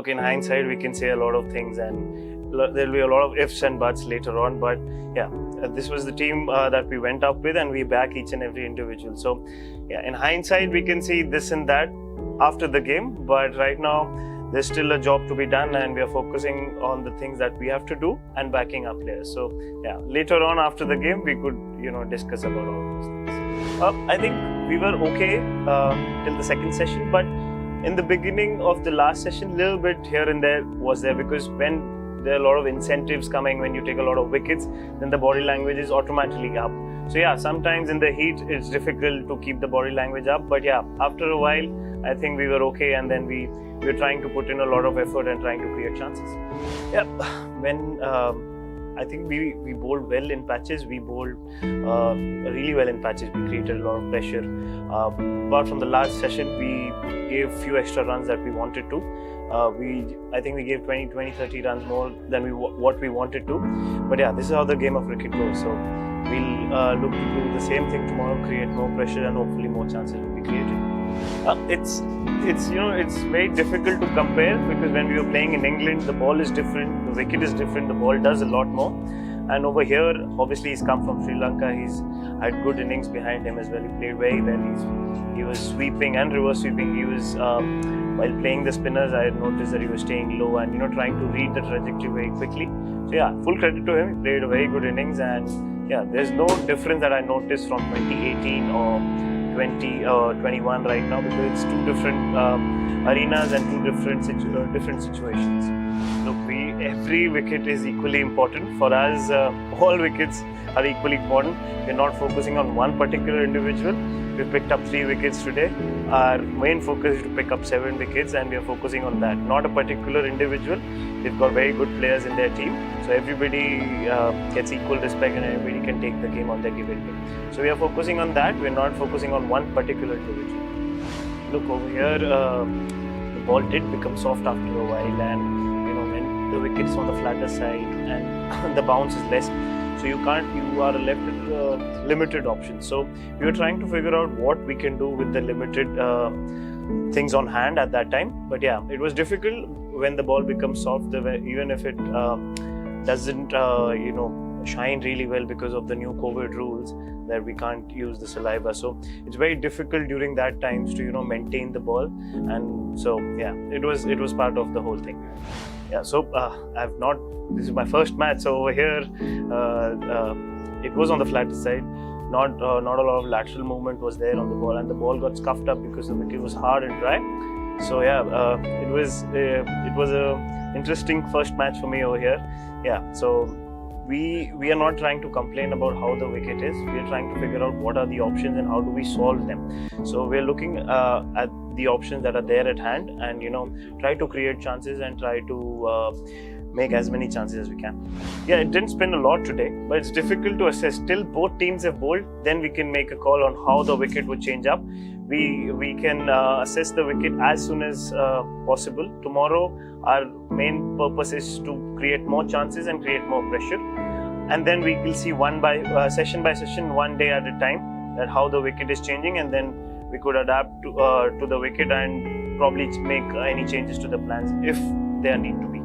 look, in hindsight, we can say a lot of things, and there'll be a lot of ifs and buts later on. But yeah, this was the team that we went up with, and we back each and every individual. So yeah, in hindsight, we can see this and that after the game, but right now there's still a job to be done, and we are focusing on the things that we have to do and backing our players. So yeah, later on after the game, we could discuss about all those things. I think we were okay till the second session, but in the beginning of the last session, a little bit here and there was there, because when there are a lot of incentives coming, when you take a lot of wickets, then the body language is automatically up. So yeah, sometimes in the heat it's difficult to keep the body language up, but yeah, after a while I think we were okay, and then we were trying to put in a lot of effort and trying to create chances. Yeah, when I think we bowled well in patches. We bowled really well in patches. We created a lot of pressure. Apart from the last session, we gave few extra runs that we wanted to. I think we gave 20-30 runs more than what we wanted to. But yeah, this is how the game of cricket goes. So we'll look to do the same thing tomorrow, create more pressure, and hopefully more chances will be created. It's very difficult to compare, because when we were playing in England, the ball is different, the wicket is different, the ball does a lot more. And over here, obviously he's come from Sri Lanka, he's had good innings behind him as well. He played very well. He was sweeping and reverse sweeping. He was while playing the spinners, I had noticed that he was staying low and trying to read the trajectory very quickly. So yeah, full credit to him. He played a very good innings, and yeah, there's no difference that I noticed from 2018 or 2021 right now, because it's two different arenas and two different situations. Look, every wicket is equally important for us. All wickets are equally important. We're not focusing on one particular individual. We picked up 3 wickets today. Our main focus is to pick up 7 wickets, and we are focusing on that, not a particular individual. They've got very good players in their team, so everybody gets equal respect and everybody can take the game on their given day. So we are focusing on that. We're not focusing on one particular individual. Look, over here, the ball did become soft after a while, and when the wicket is on the flatter side and the bounce is less, so you are left with limited options. So we were trying to figure out what we can do with the limited things on hand at that time. But yeah, it was difficult when the ball becomes soft, even if it doesn't shine really well because of the new COVID rules that we can't use the saliva. So it's very difficult during that times to maintain the ball, and so yeah, it was part of the whole thing. Yeah, so this is my first match, so over here it was on the flatter side. Not a lot of lateral movement was there on the ball, and the ball got scuffed up because the wicket was hard and dry. So yeah, it was a interesting first match for me over here. Yeah, so we are not trying to complain about how the wicket is. We are trying to figure out what are the options and how do we solve them. So we're looking at the options that are there at hand, and try to create chances and try to make as many chances as we can. Yeah, it didn't spin a lot today, but it's difficult to assess. Till both teams have bowled, then we can make a call on how the wicket would change up. We can assess the wicket as soon as possible. Tomorrow, our main purpose is to create more chances and create more pressure, and then we will see session by session, one day at a time, that how the wicket is changing, and then we could adapt to the wicket and probably make any changes to the plans if there need to be.